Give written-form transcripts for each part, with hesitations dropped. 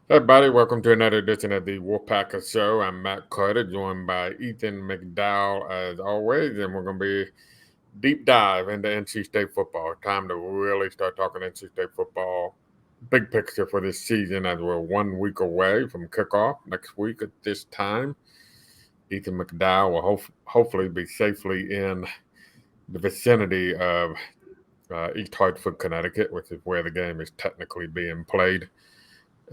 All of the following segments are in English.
Hey, buddy, welcome to another edition of the Wolfpacker Show. I'm Matt Carter, joined by Ethan McDowell as always, and we're going to be deep dive into NC State football. Time to really start talking NC State football. Big picture for this season as we're 1 week away from kickoff next week at this time. Ethan McDowell will hopefully be safely in the vicinity of East Hartford, Connecticut, which is where the game is technically being played.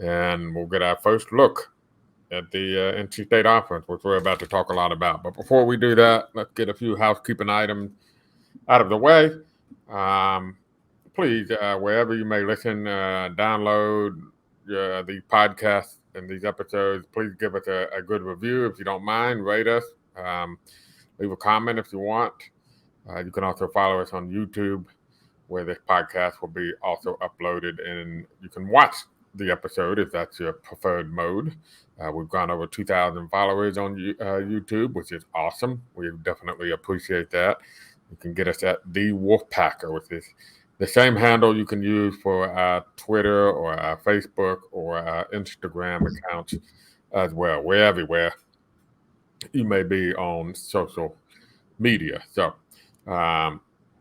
And we'll get our first look at the NC State offense, which we're about to talk a lot about. But before we do that, let's get a few housekeeping items out of the way. Um, Please, wherever you may listen, download the podcast and these episodes. Please give us a good review if you don't mind. Rate us. Um, Leave a comment if you want. You can also follow us on YouTube, where this podcast will be also uploaded, and you can watch the episode if that's your preferred mode. We've gone over 2,000 followers on YouTube, which is awesome. We definitely appreciate that. You can get us at the Wolfpacker, which is the same handle you can use for our Twitter or our Facebook or our Instagram accounts as well. We're everywhere you may be on social media. So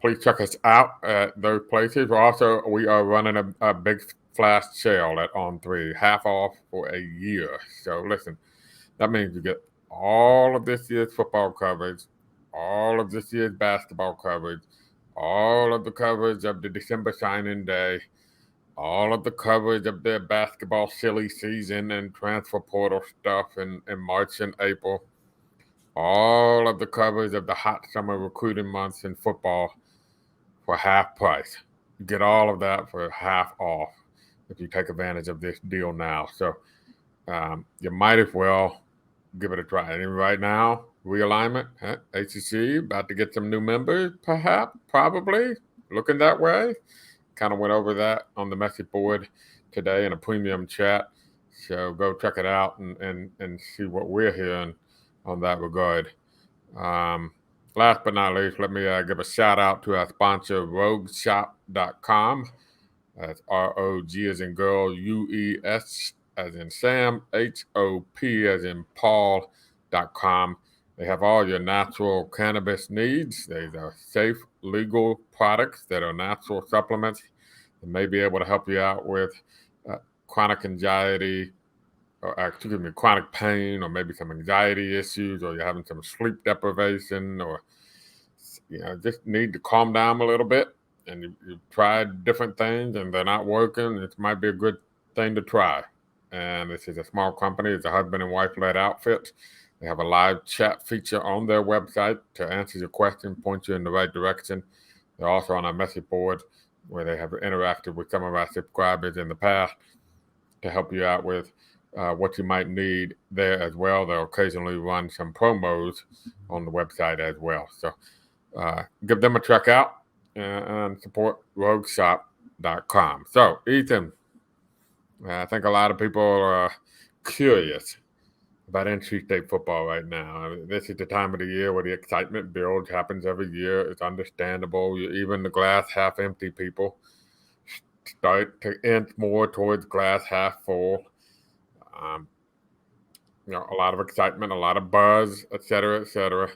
please check us out at those places. We are running a big flash sale at On3, half off for a year. So listen, that means you get all of this year's football coverage, all of this year's basketball coverage, all of the coverage of the December signing day, all of the coverage of the basketball silly season and transfer portal stuff in March and April, all of the coverage of the hot summer recruiting months in football for half price. You get all of that for half off if you take advantage of this deal now. So you might as well give it a try. And right now, realignment, ACC about to get some new members, perhaps, probably looking that way. Kind of went over that on the message board today in a premium chat. So go check it out and see what we're hearing on that regard. Last but not least, let me give a shout out to our sponsor, rogueshop.com. That's ROG as in girl, UES as in Sam, HOP as in Paul.com. They have all your natural cannabis needs. They are safe, legal products that are natural supplements that may be able to help you out with chronic anxiety, or excuse me, chronic pain, or maybe some anxiety issues, or you're having some sleep deprivation, or just need to calm down a little bit. And you've tried different things and they're not working. It might be a good thing to try. And this is a small company. It's a husband and wife led outfit. They have a live chat feature on their website to answer your question, point you in the right direction. They're also on our message board where they have interacted with some of our subscribers in the past to help you out with what you might need there as well. They'll occasionally run some promos on the website as well. So give them a check out and support rogueshop.com. So, Ethan, I think a lot of people are curious about NC State football right now. I mean, this is the time of the year where the excitement builds, happens every year. It's understandable. Even the glass half empty people start to inch more towards glass half full. Um, a lot of excitement, a lot of buzz, et cetera, et cetera.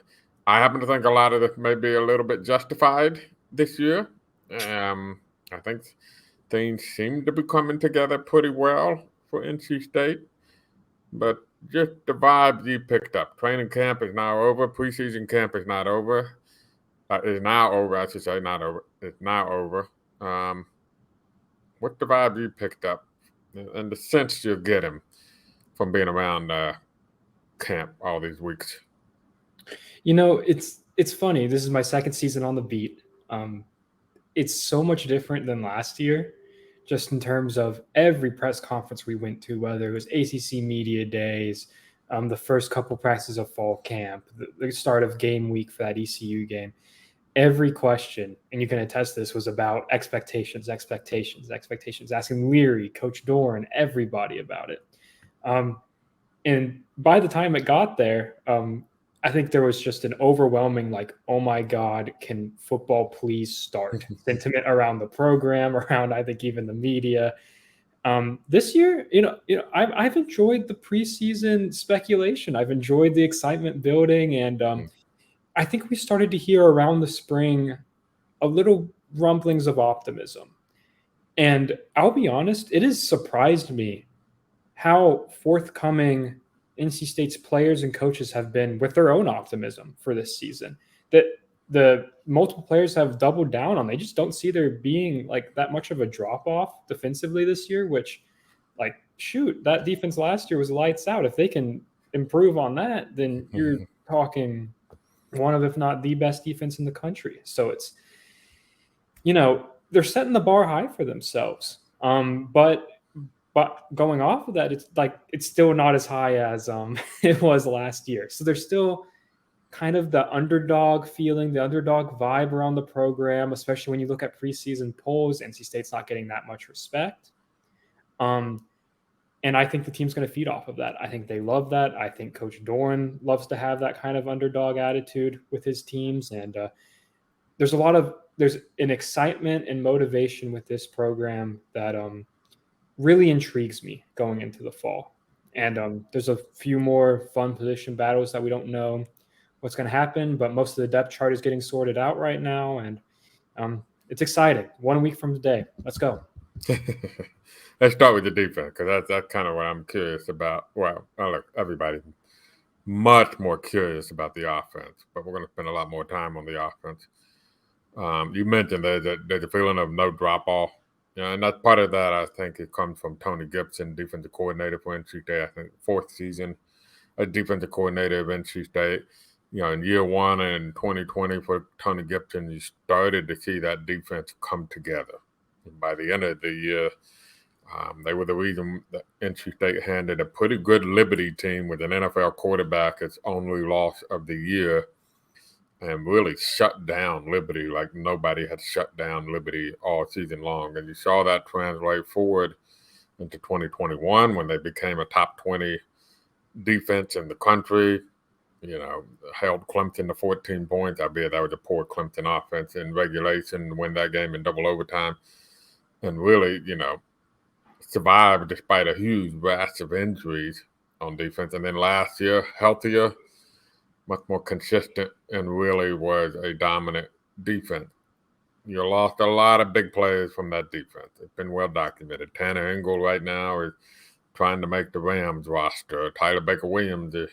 I happen to think a lot of this may be a little bit justified this year. I think things seem to be coming together pretty well for NC State, but just the vibes you picked up. Training camp is now over. Preseason camp is not over. Is now over, I should say, not over. It's now over. What's the vibe you picked up and the sense you're getting from being around camp all these weeks? It's funny. This is my second season on the beat. It's so much different than last year, just in terms of every press conference we went to, whether it was ACC media days, the first couple practices of fall camp, the start of game week for that ECU game. Every question, and you can attest this, was about expectations, asking Leary, Coach Doran, everybody about it. And by the time it got there, I think there was just an overwhelming, like, oh my God, can football please start? Sentiment around the program, around, I think, even the media. This year, I've enjoyed the preseason speculation. I've enjoyed the excitement building, and I think we started to hear around the spring a little rumblings of optimism. And I'll be honest, it has surprised me how forthcoming NC State's players and coaches have been with their own optimism for this season. That the multiple players have doubled down on. They just don't see there being like that much of a drop off defensively this year, which like shoot, that defense last year was lights out. If they can improve on that, then you're talking one of, if not the best defense in the country. So it's, they're setting the bar high for themselves. But going off of that, it's still not as high as it was last year. So there's still kind of the underdog feeling, the underdog vibe around the program, especially when you look at preseason polls. NC State's not getting that much respect. And I think the team's going to feed off of that. I think they love that. I think Coach Doran loves to have that kind of underdog attitude with his teams. And there's an excitement and motivation with this program that really intrigues me going into the fall. And there's a few more fun position battles that we don't know what's going to happen, but most of the depth chart is getting sorted out right now. And it's exciting. 1 week from today. Let's go. Let's start with the defense, because that's kind of what I'm curious about. Well, look, everybody's much more curious about the offense, but we're going to spend a lot more time on the offense. You mentioned there's a feeling of no drop-off. And that's part of that, I think, it comes from Tony Gibson, defensive coordinator for NC State. I think fourth season as defensive coordinator of NC State. In year one in 2020 for Tony Gibson, you started to see that defense come together. And by the end of the year, they were the reason that NC State handed a pretty good Liberty team with an NFL quarterback its only loss of the year, and really shut down Liberty like nobody had shut down Liberty all season long. And you saw that translate forward into 2021 when they became a top 20 defense in the country. Held Clemson to 14 points. Albeit that was a poor Clemson offense in regulation to win that game in double overtime. And really, survived despite a huge rash of injuries on defense. And then last year, healthier, much more consistent, and really was a dominant defense. You lost a lot of big players from that defense. It's been well documented. Tanner Engel right now is trying to make the Rams roster. Tyler Baker-Williams is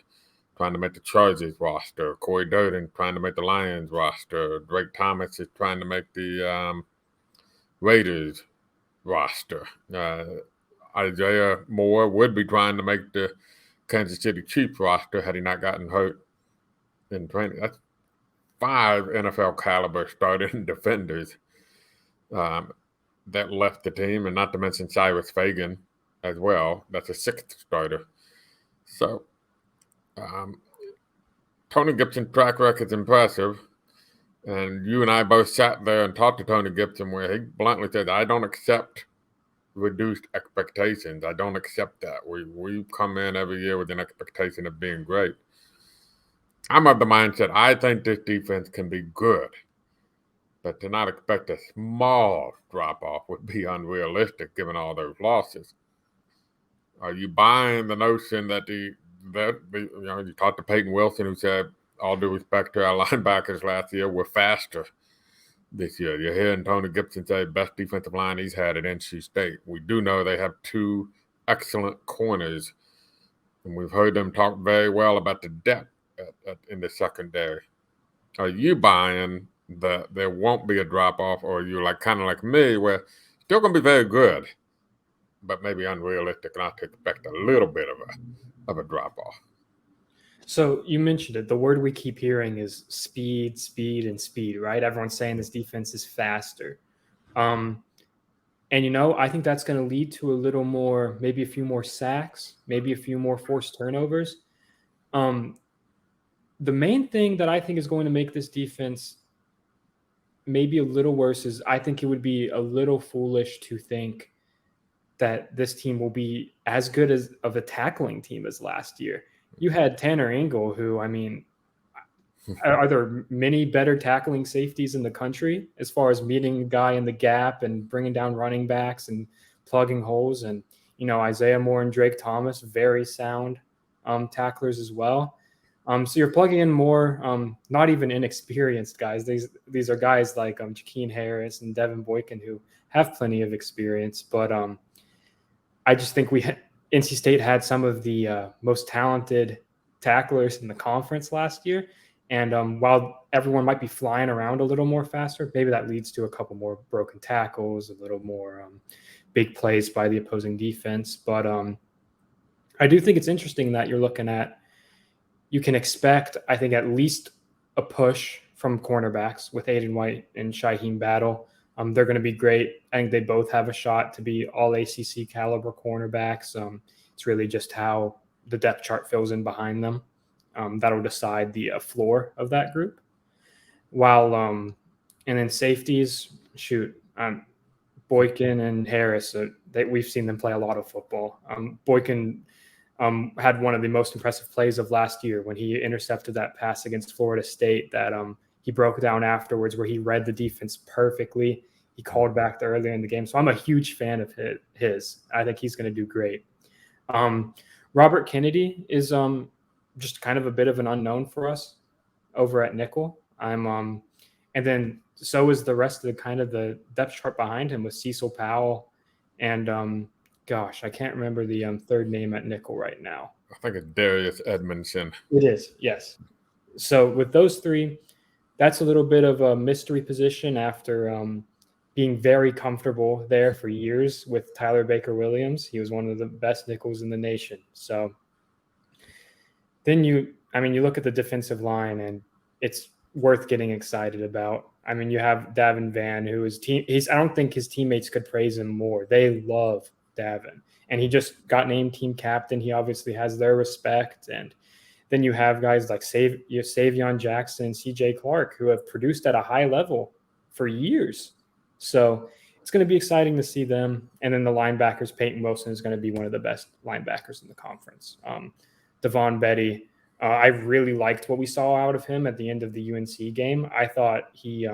trying to make the Chargers roster. Corey Durden trying to make the Lions roster. Drake Thomas is trying to make the Raiders roster. Isaiah Moore would be trying to make the Kansas City Chiefs roster had he not gotten hurt in training. That's 5 NFL caliber starting defenders that left the team, and not to mention Cyrus Fagan as well. That's a 6th starter. So Tony Gibson's track record is impressive. And you and I both sat there and talked to Tony Gibson where he bluntly said, I don't accept reduced expectations. I don't accept that. We come in every year with an expectation of being great. I'm of the mindset I think this defense can be good, but to not expect a small drop-off would be unrealistic given all those losses. Are you buying the notion that you talked to Peyton Wilson, who said, all due respect to our linebackers last year, we're faster this year. You're hearing Tony Gibson say best defensive line he's had at NC State. We do know they have 2 excellent corners, and we've heard them talk very well about the depth in the secondary. Are you buying that there won't be a drop-off, or are you kind of like me, where still going to be very good, but maybe unrealistic not to expect a little bit of a drop-off? So you mentioned it. The word we keep hearing is speed, speed, and speed, right? Everyone's saying this defense is faster. And, I think that's going to lead to a little more, maybe a few more sacks, maybe a few more forced turnovers. The main thing that I think is going to make this defense maybe a little worse is I think it would be a little foolish to think that this team will be as good of a tackling team as last year. You had Tanner Engel, who, are there many better tackling safeties in the country as far as meeting a guy in the gap and bringing down running backs and plugging holes. And, Isaiah Moore and Drake Thomas, very sound tacklers as well. So you're plugging in more, not even inexperienced guys. These are guys like Jakeem Harris and Devin Boykin who have plenty of experience. But I just think NC State had some of the most talented tacklers in the conference last year. And while everyone might be flying around a little more faster, maybe that leads to a couple more broken tackles, a little more big plays by the opposing defense. But I do think it's interesting that you're looking at, you can expect, I think, at least a push from cornerbacks with Aiden White and Shaheem Battle. They're going to be great. I think they both have a shot to be all ACC caliber cornerbacks. It's really just how the depth chart fills in behind them. That'll decide the floor of that group. While and then safeties, Boykin and Harris, we've seen them play a lot of football. Boykin had one of the most impressive plays of last year when he intercepted that pass against Florida State that he broke down afterwards, where he read the defense perfectly. He called back earlier in the game. So I'm a huge fan of his. I think he's going to do great. Robert Kennedy is just kind of a bit of an unknown for us over at nickel. And then so is the rest of the depth chart behind him with Cecil Powell and I can't remember the third name at nickel right now. I think it's Darius Edmondson. It is, yes. So with those three, that's a little bit of a mystery position after being very comfortable there for years with Tyler Baker-Williams. He was one of the best nickels in the nation. So then you look at the defensive line, and it's worth getting excited about. You have Davin Vann, who I don't think his teammates could praise him more. They love Davin, and he just got named team captain. He obviously has their respect. And then you have guys like Savion Jackson and CJ Clark, who have produced at a high level for years. So it's going to be exciting to see them. And then the linebackers, Peyton Wilson is going to be one of the best linebackers in the conference. Devon Betty, I really liked what we saw out of him at the end of the UNC game. I thought he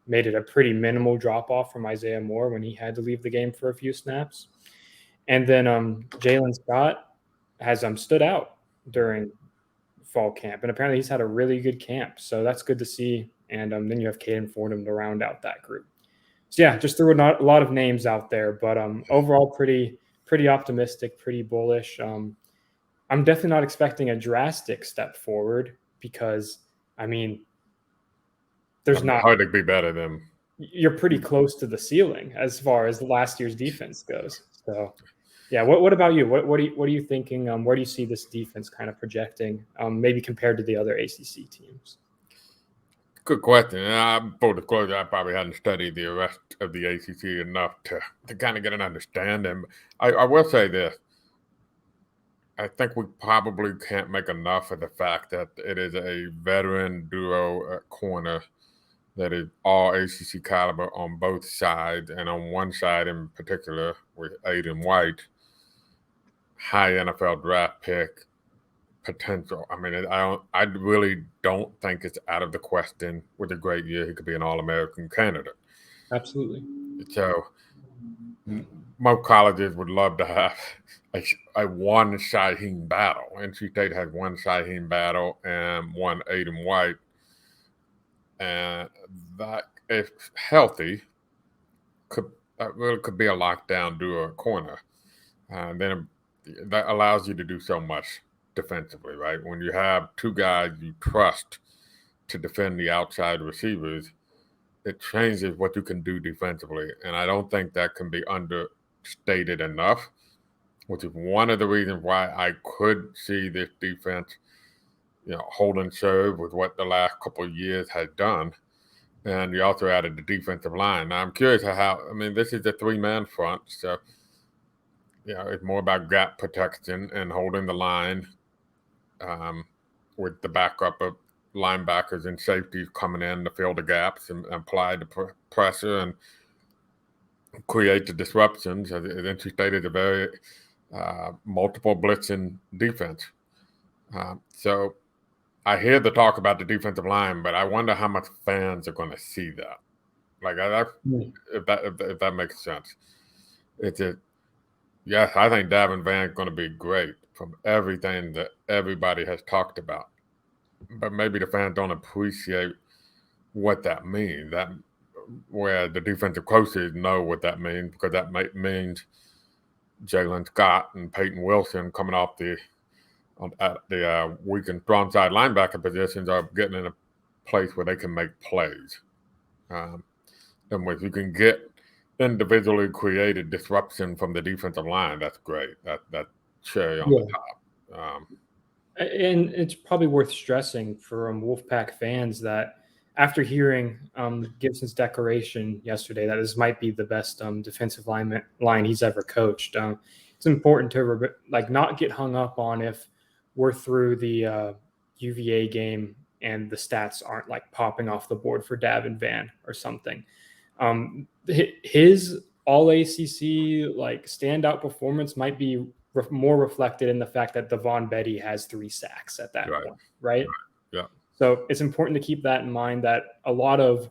made it a pretty minimal drop-off from Isaiah Moore when he had to leave the game for a few snaps. And then Jalen Scott has stood out during fall camp, and apparently he's had a really good camp. So that's good to see. And then you have Caden Fordham to round out that group. So yeah, just threw a lot of names out there, but overall pretty optimistic, pretty bullish. I'm definitely not expecting a drastic step forward because, there's not hard to be better than. You're pretty close to the ceiling as far as last year's defense goes. So, yeah. What about you? What are you thinking? Where do you see this defense kind of projecting, maybe compared to the other ACC teams? Good question. Full disclosure, I probably hadn't studied the rest of the ACC enough to kind of get an understanding. I will say this. I think we probably can't make enough of the fact that it is a veteran duo at corner that is all ACC caliber on both sides, and on one side in particular with Aiden White, high NFL draft pick potential. I really don't think it's out of the question. With a great year, he could be an All-American candidate. Absolutely. So most colleges would love to have a one Shaheem Battle. NC State has one Shaheem Battle and one Aiden White. And that, if healthy, could be a lockdown duo corner. Then that allows you to do so much defensively, right? When you have two guys you trust to defend the outside receivers, it changes what you can do defensively. And I don't think that can be understated enough, which is one of the reasons why I could see this defense, hold and serve with what the last couple of years has done. And you also added the defensive line. Now, I'm curious this is a three-man front, so it's more about gap protection and holding the line with the backup of linebackers and safeties coming in to fill the gaps and apply the pressure and create the disruptions. As NC State is a very multiple blitzing defense. So I hear the talk about the defensive line, but I wonder how much fans are going to see that. If that makes sense. It's a yes. I think Davin Van's going to be great from everything that everybody has talked about. But maybe the fans don't appreciate what that means. That where the defensive coaches know what that means because that means Jalen Scott and Peyton Wilson coming off at the weak and strong side linebacker positions are getting in a place where they can make plays. Um, and if you can get individually created disruption from the defensive line, that's great. That cherry on the Yeah. top. And it's probably worth stressing for Wolfpack fans that after hearing Gibson's declaration yesterday that this might be the best defensive line he's ever coached, it's important to not get hung up on if we're through the UVA game and the stats aren't like popping off the board for Davin Van or something. His all ACC like standout performance might be more reflected in the fact that Devon Betty has 3 sacks at that right. point, right? Yeah. So it's important to keep that in mind that a lot of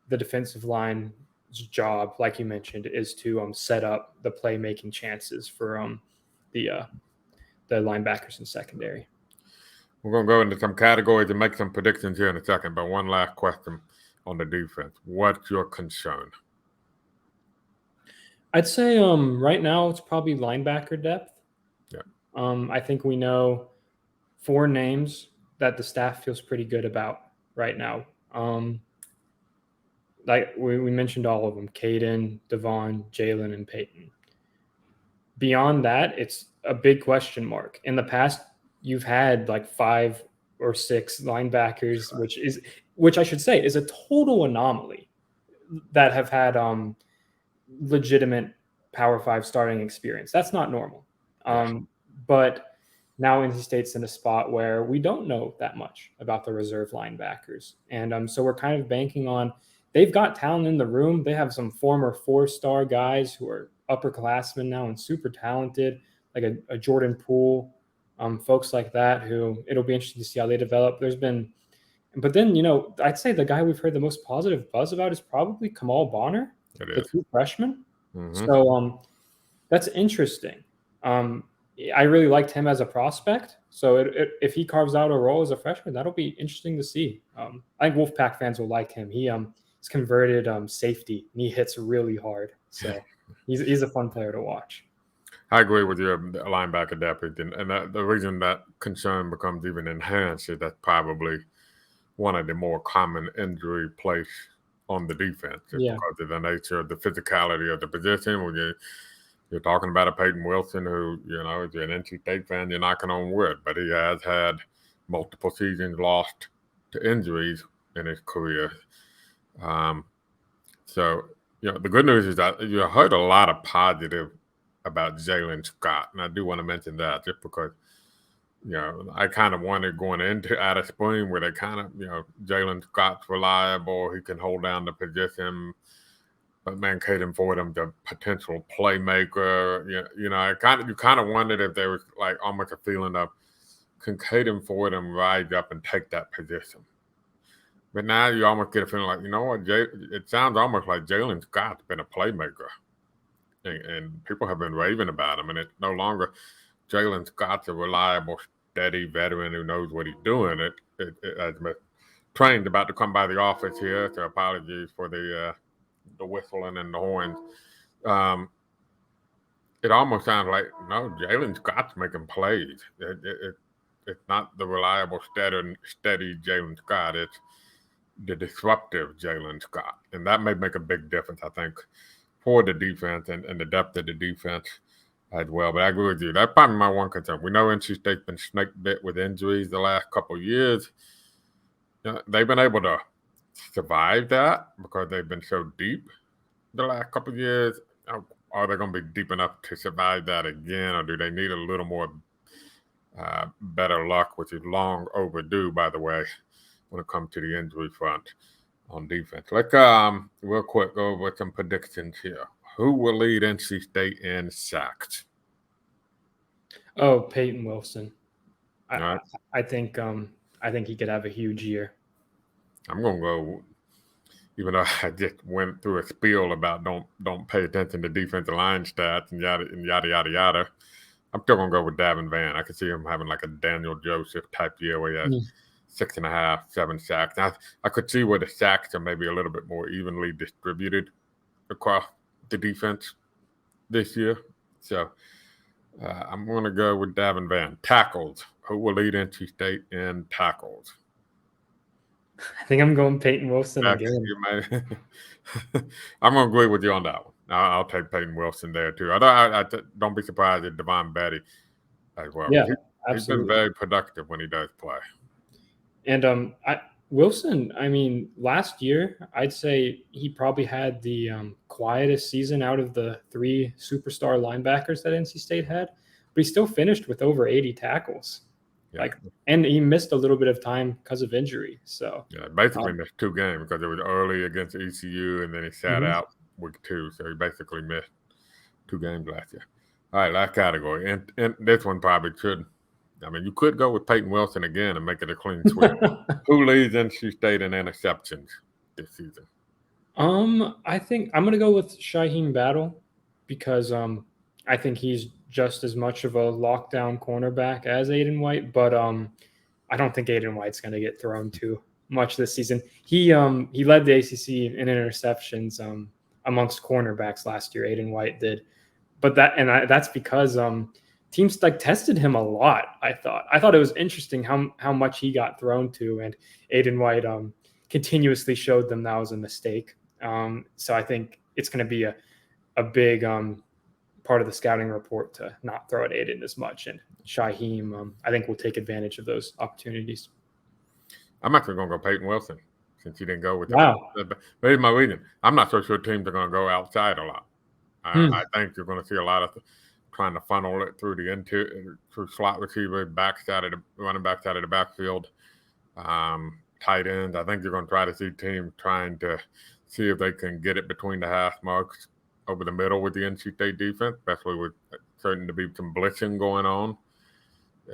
the defensive line's job, like you mentioned, is to set up the playmaking chances for the linebackers in secondary. We're going to go into some categories and make some predictions here in a second. But one last question on the defense: what's your concern? I'd say right now it's probably linebacker depth. Yeah. I think we know 4 names that the staff feels pretty good about right now. Like we mentioned all of them: Caden, Devon, Jalen, and Peyton. Beyond that, it's a big question mark. In the past, you've had like 5 or 6 linebackers, which I should say is a total anomaly that have had legitimate Power 5 starting experience. That's not normal. But now NC State's in a spot where we don't know that much about the reserve linebackers. And so we're kind of banking on they've got talent in the room. They have some former 4-star guys who are upperclassmen now and super talented, like a Jordan Poole, folks like that who it'll be interesting to see how they develop. But then, I'd say the guy we've heard the most positive buzz about is probably Kamal Bonner, the true freshman. Mm-hmm. So that's interesting. I really liked him as a prospect. So if he carves out a role as a freshman, that'll be interesting to see. I think Wolfpack fans will like him. He's converted safety and he hits really hard. So he's a fun player to watch. I agree with your linebacker depth, and the reason that concern becomes even enhanced is that's probably one of the more common injury plays on the defense, just because of the nature of the physicality of the position. When you're talking about a Peyton Wilson who, if you're an NC State fan, you're knocking on wood, but he has had multiple seasons lost to injuries in his career. So, the good news is that you heard a lot of positive about Jalen Scott, and I do want to mention that just because, I kind of wanted going into out of spring where they kind of, Jalen Scott's reliable, he can hold down the position. But man, Caden Fordham, the potential playmaker, you kind of wondered if there was like almost a feeling of can Caden Fordham rise up and take that position. But now you almost get a feeling like, what, it sounds almost like Jalen Scott's been a playmaker, and people have been raving about him, and it's no longer Jalen Scott's a reliable, steady veteran who knows what he's doing. It has been trained about to come by the office here, so apologies for the whistling and the horns. It almost sounds like, no, Jalen Scott's making plays. It's not the reliable, steady Jalen Scott. It's the disruptive Jalen Scott. And that may make a big difference, I think, for the defense and the depth of the defense as well. But I agree with you. That's probably my one concern. We know NC State's been snake bit with injuries the last couple of years. They've been able to survive that because they've been so deep the last couple of years. Are they going to be deep enough to survive that again, or do they need a little more better luck, which is long overdue, by the way, when it comes to the injury front on defense? Let's real quick go over some predictions here. Who will lead NC State in sacks? Oh, Peyton Wilson. Right. I think he could have a huge year. I'm going to go. even though I just went through a spiel about don't pay attention to defensive line stats and yada yada yada. I'm still gonna go with Davin Van. I could see him having like a Daniel Joseph type year where he has 6.5, 7 sacks. I could see where the sacks are maybe a little bit more evenly distributed across the defense this year. So I'm going to go with Davin Van. Tackles. Who will lead NC State in tackles? I think I'm going Peyton Wilson again. I'm going to agree with you on that one. I'll take Peyton Wilson there too. Don't be surprised at Devon Betty as well. Yeah, he's been very productive when he does play. And Wilson, I mean, last year, I'd say he probably had the quietest season out of the 3 superstar linebackers that NC State had, but he still finished with over 80 tackles. Yeah. And he missed a little bit of time because of injury. So yeah, basically missed 2 games because it was early against ECU, and then he sat out week 2. So he basically missed 2 games last year. All right, last category, and this one probably should. I mean, you could go with Peyton Wilson again and make it a clean sweep. Who leads NC State in interceptions this season? I think I'm going to go with Shaheem Battle because I think he's just as much of a lockdown cornerback as Aiden White, but I don't think Aiden White's going to get thrown too much this season. He led the ACC in interceptions amongst cornerbacks last year. Aiden White did, but that's because teams like tested him a lot. I thought it was interesting how much he got thrown to, and Aiden White continuously showed them that was a mistake. So I think it's going to be a big part of the scouting report to not throw at Aiden as much. And Shaheem, I think will take advantage of those opportunities. I'm actually going to go Peyton Wilson since you didn't go with wow. But here's my reason. I'm not so sure teams are going to go outside a lot. I think you're going to see a lot of trying to funnel it through the interior, through slot receiver, running back side of the backfield, tight ends. I think you're going to try to see teams trying to see if they can get it between the hash marks over the middle with the NC State defense, especially with certain to be some blitzing going on.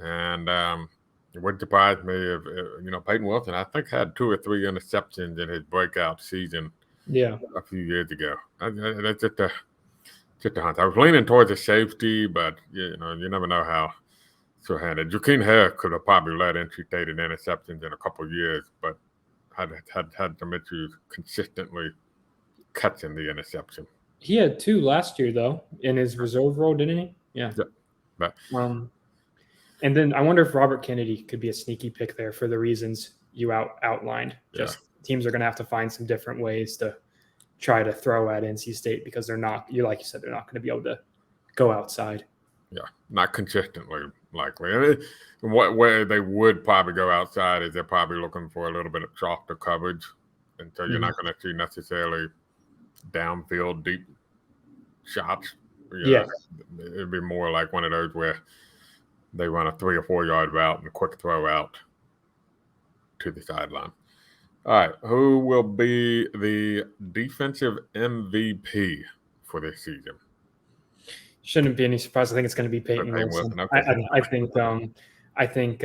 And it wouldn't surprise me if Peyton Wilson, I think, had 2 or 3 interceptions in his breakout season a few years ago. That's just a hunt. I was leaning towards the safety, but you never know how sure-handed. Joaquin Harris could have probably led NC State in interceptions in a couple of years, but had some issues consistently catching the interception. He had 2 last year though in his reserve role, didn't he? Yeah. But, and then I wonder if Robert Kennedy could be a sneaky pick there for the reasons you outlined. Just teams are going to have to find some different ways to try to throw at NC State because they're not, like you said, they're not going to be able to go outside. Yeah, not consistently, likely. I mean, where they would probably go outside is they're probably looking for a little bit of softer coverage, and so you're not going to see necessarily downfield deep shots. It'd be more like one of those where they run a 3 or 4 yard route and a quick throw out to the sideline. All right, who will be the defensive MVP for this season? Shouldn't be any surprise. I think it's going to be Peyton Wilson. I think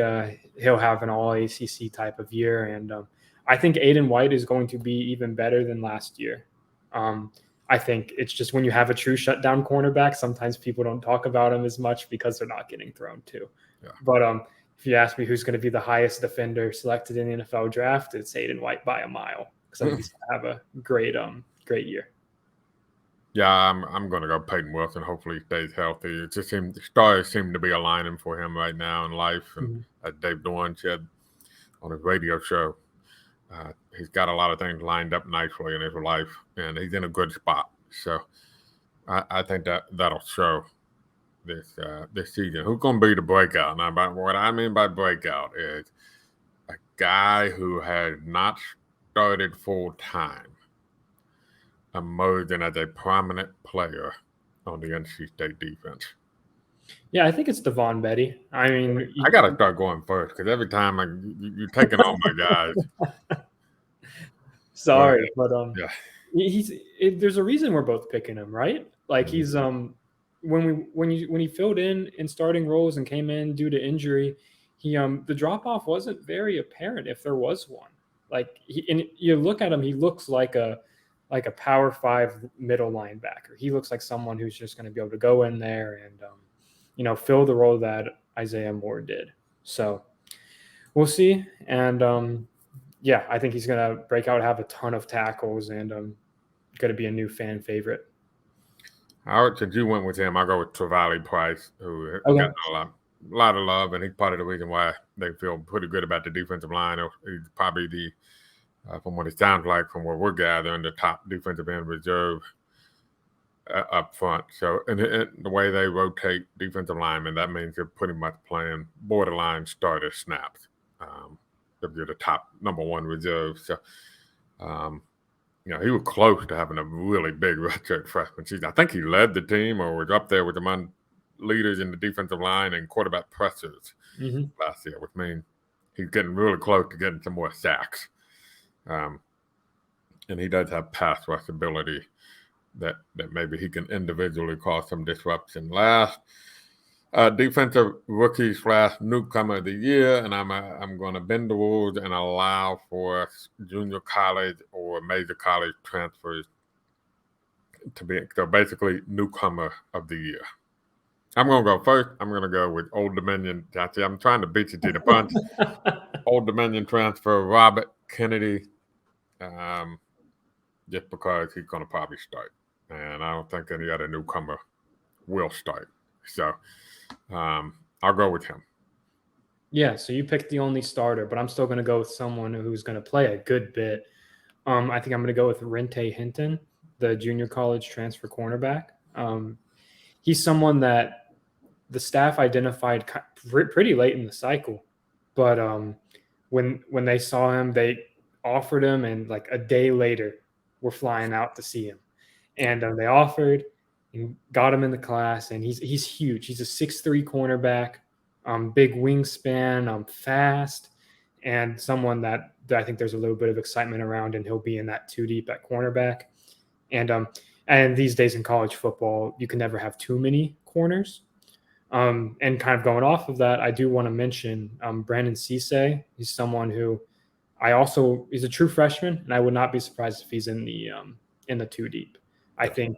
he'll have an all ACC type of year, and I think Aiden White is going to be even better than last year. I think it's just when you have a true shutdown cornerback, sometimes people don't talk about him as much because they're not getting thrown to. Yeah. But if you ask me who's going to be the highest defender selected in the NFL draft, it's Aiden White by a mile because I think he's going to have a great year. Yeah, I'm going to go Peyton Wilson. Hopefully he stays healthy. It just the stars seem to be aligning for him right now in life. And as Dave Dorn said on his radio show, he's got a lot of things lined up nicely in his life, and he's in a good spot. So I think that'll show this season. Who's going to be the breakout? Now, what I mean by breakout is a guy who has not started full time emerging as a prominent player on the NC State defense. Yeah, I think it's Devon Betty. I mean, I got to start going first because every time you're taking all my guys. Sorry, but there's a reason we're both picking him, right? Like he's when he filled in starting roles and came in due to injury, the drop off wasn't very apparent if there was one. Like and you look at him, he looks like a power five middle linebacker. He looks like someone who's just going to be able to go in there and fill the role that Isaiah Moore did. So we'll see. And yeah, I think he's going to break out, have a ton of tackles, and going to be a new fan favorite. Since you went with him, I'll go with Travali Price, who Okay. got a lot of love, and he's part of the reason why they feel pretty good about the defensive line. He's probably from what it sounds like, from what we're gathering, the top defensive end reserve up front. So, and the way they rotate defensive linemen, that means they're pretty much playing borderline starter snaps. If you're the top number one reserve. So, he was close to having a really big redshirt freshman season. I think he led the team or was up there with among leaders in the defensive line and quarterback pressures last year, which means he's getting really close to getting some more sacks. And he does have pass rush ability that maybe he can individually cause some disruption. Last defensive rookie / newcomer of the year, and I'm going to bend the rules and allow for junior college or major college transfers to be so basically newcomer of the year. I'm going to go first. I'm going to go with Old Dominion. I'm trying to beat you to the punch. Old Dominion transfer Robert Kennedy, just because he's going to probably start, and I don't think any other newcomer will start. So I'll go with him. Yeah, so you picked the only starter, but I'm still going to go with someone who's going to play a good bit. I think I'm going to go with Rente Hinton, the junior college transfer cornerback. He's someone that the staff identified pretty late in the cycle, but when they saw him, they offered him, and like a day later, we're flying out to see him, and they offered and got him in the class, and he's huge. He's a 6'3" cornerback, big wingspan, fast, and someone that I think there's a little bit of excitement around, and he'll be in that 2 deep at cornerback. And these days in college football, you can never have too many corners. And kind of going off of that, I do want to mention Brandon Cisse. He's someone who he's a true freshman, and I would not be surprised if he's in the 2 deep. I think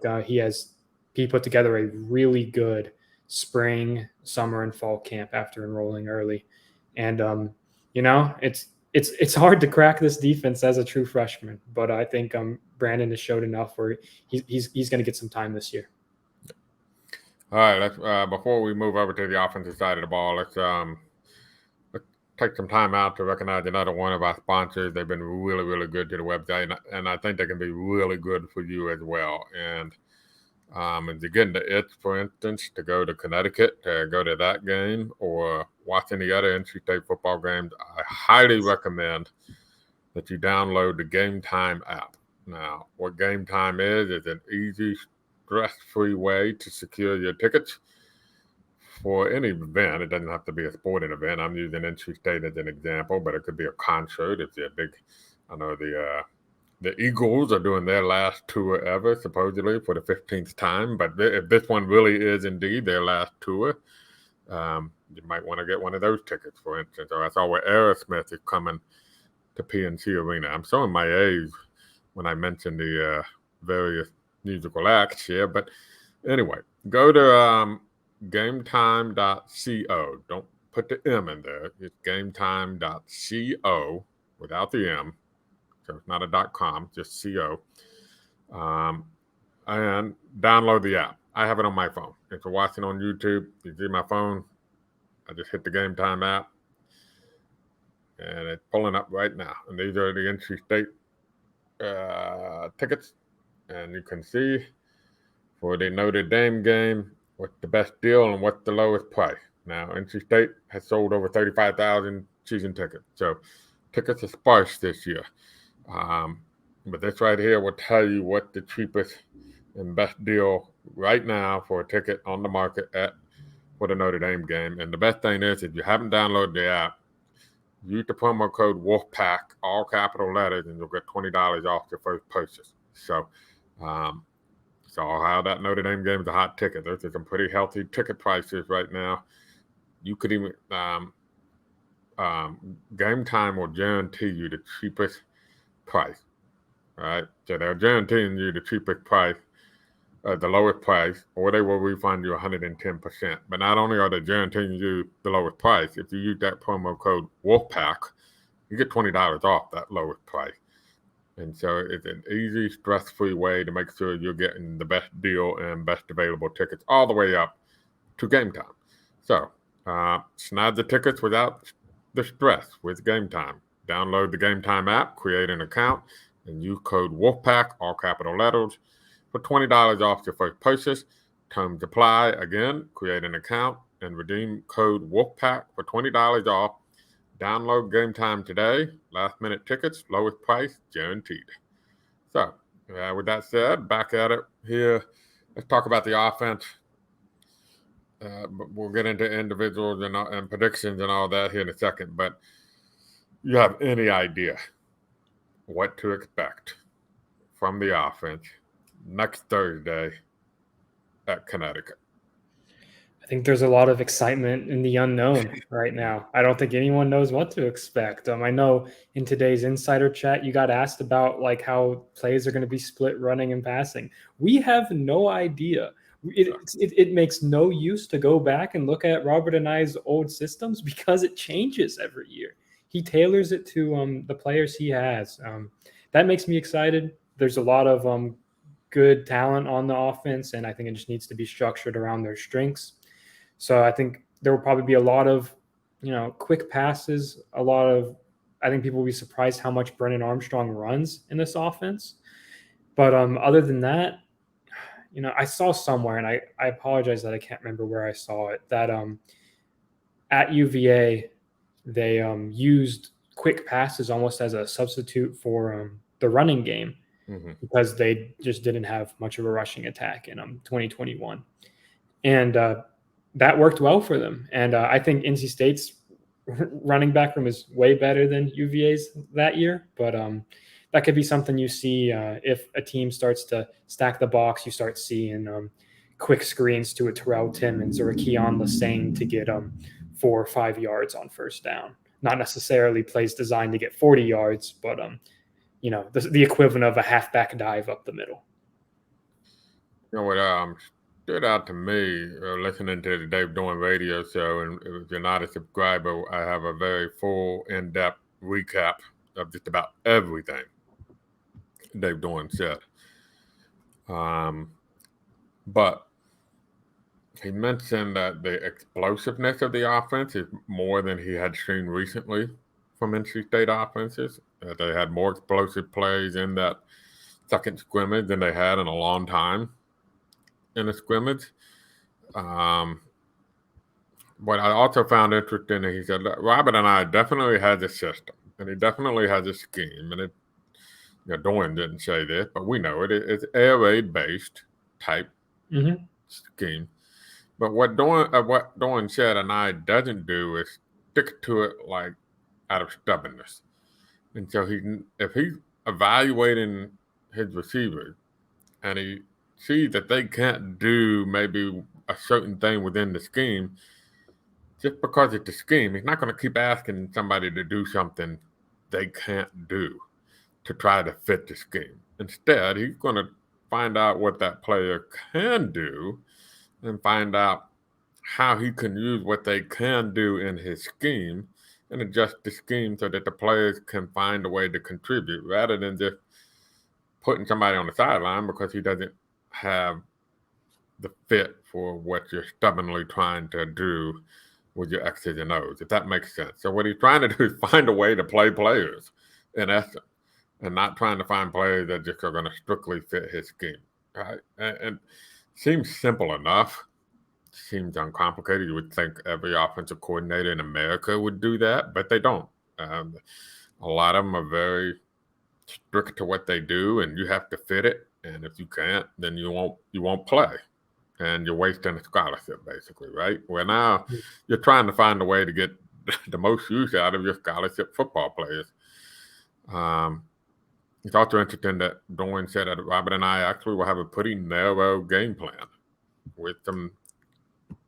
he put together a really good spring, summer, and fall camp after enrolling early. And it's hard to crack this defense as a true freshman, but I think Brandon has showed enough where he's going to get some time this year. All right, let's before we move over to the offensive side of the ball, let's take some time out to recognize another one of our sponsors. They've been really, really good to the website, and I think they can be really good for you as well. And if you're getting the itch, for instance, to go to Connecticut, to go to that game, or watch any other NC State football games, I highly recommend that you download the Game Time app. Now, what Game Time is an easy, stress-free way to secure your tickets for any event. It doesn't have to be a sporting event. I'm using NC State as an example, but it could be a concert. If you're big, I know the Eagles are doing their last tour ever, supposedly, for the 15th time. But if this one really is indeed their last tour, you might want to get one of those tickets, for instance. Or I saw where Aerosmith is coming to PNC Arena. I'm showing my age when I mentioned the various musical acts here. But anyway, go to gametime.co. Don't put the M in there. It's gametime.co without the M. So it's not a .com, just .co. And download the app. I have it on my phone. If you're watching on YouTube, you see my phone, I just hit the Game Time app, and it's pulling up right now. And these are the NC State tickets. And you can see for the Notre Dame game what's the best deal and what's the lowest price. Now, NC State has sold over 35,000 season tickets. So tickets are sparse this year. But this right here will tell you what the cheapest and best deal right now for a ticket on the market for the Notre Dame game. And the best thing is, if you haven't downloaded the app, use the promo code Wolfpack, all capital letters, and you'll get $20 off your first purchase. So how that Notre Dame game is a hot ticket. There's some pretty healthy ticket prices right now. You could even Game Time will guarantee you the cheapest price. Right? So they're guaranteeing you the cheapest price, the lowest price, or they will refund you 110%. But not only are they guaranteeing you the lowest price, if you use that promo code Wolfpack, you get $20 off that lowest price. And so it's an easy, stress-free way to make sure you're getting the best deal and best available tickets all the way up to game time. So snag the tickets without the stress with Game Time. Download the Game Time app, create an account, and use code Wolfpack, all capital letters, for $20 off your first purchase. Terms apply. Again, create an account and redeem code Wolfpack for $20 off. Download Game Time today. Last minute tickets, lowest price guaranteed. So, with that said, back at it here. Let's talk about the offense. But we'll get into individuals and predictions and all that here in a second. But you have any idea what to expect from the offense next Thursday at Connecticut? I think there's a lot of excitement in the unknown right now. I don't think anyone knows what to expect. I know in today's insider chat, you got asked about like how plays are going to be split running and passing. We have no idea. It makes no use to go back and look at Robert and I's old systems because it changes every year. He tailors it to the players he has. That makes me excited. There's a lot of good talent on the offense, and I think it just needs to be structured around their strengths. So I think there will probably be a lot of, quick passes, I think people will be surprised how much Brennan Armstrong runs in this offense. But other than that, I saw somewhere, and I apologize that I can't remember where I saw it, that at UVA, they used quick passes almost as a substitute for the running game because they just didn't have much of a rushing attack in 2021. And that worked well for them. And I think NC State's running back room is way better than UVA's that year. But that could be something you see if a team starts to stack the box. You start seeing quick screens to a Terrell Timmons or a Keon Lassane to get 4 or 5 yards on first down. Not necessarily plays designed to get 40 yards, but the equivalent of a halfback dive up the middle. You know what stood out to me listening to the Dave Dorn radio show, and if you're not a subscriber, I have a very full, in-depth recap of just about everything Dave Dorn said. But he mentioned that the explosiveness of the offense is more than he had seen recently from NC State offenses. They had more explosive plays in that second scrimmage than they had in a long time in a scrimmage. What I also found interesting, he said, Robert and I definitely has a system, and he definitely has a scheme. And Dorn didn't say this, but we know it. It's air raid-based type scheme. But what Dorn said and I doesn't do is stick to it like out of stubbornness. And so if he's evaluating his receivers and he sees that they can't do maybe a certain thing within the scheme, just because it's a scheme, he's not going to keep asking somebody to do something they can't do to try to fit the scheme. Instead, he's going to find out what that player can do and find out how he can use what they can do in his scheme and adjust the scheme so that the players can find a way to contribute rather than just putting somebody on the sideline because he doesn't have the fit for what you're stubbornly trying to do with your X's and O's, if that makes sense. So what he's trying to do is find a way to play players, in essence, and not trying to find players that just are going to strictly fit his scheme. Right? And seems simple enough. Seems uncomplicated. You would think every offensive coordinator in America would do that, but they don't. A lot of them are very strict to what they do, and you have to fit it. And if you can't, then you won't play, and you're wasting a scholarship, basically, right? Well, now you're trying to find a way to get the most use out of your scholarship football players. It's also interesting that Dorn said that Robert and I actually will have a pretty narrow game plan with some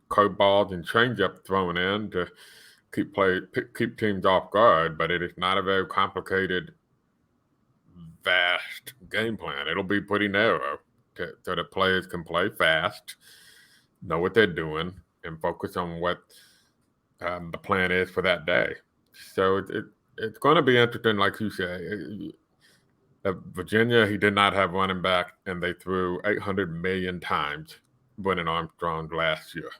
curveballs and changeup thrown in to keep teams off guard, but it is not a very complicated, vast game plan. It'll be pretty narrow so that players can play fast, know what they're doing, and focus on what the plan is for that day. So it's going to be interesting, like you say. Virginia, he did not have running back, and they threw 800 million times Brennan Armstrong last year.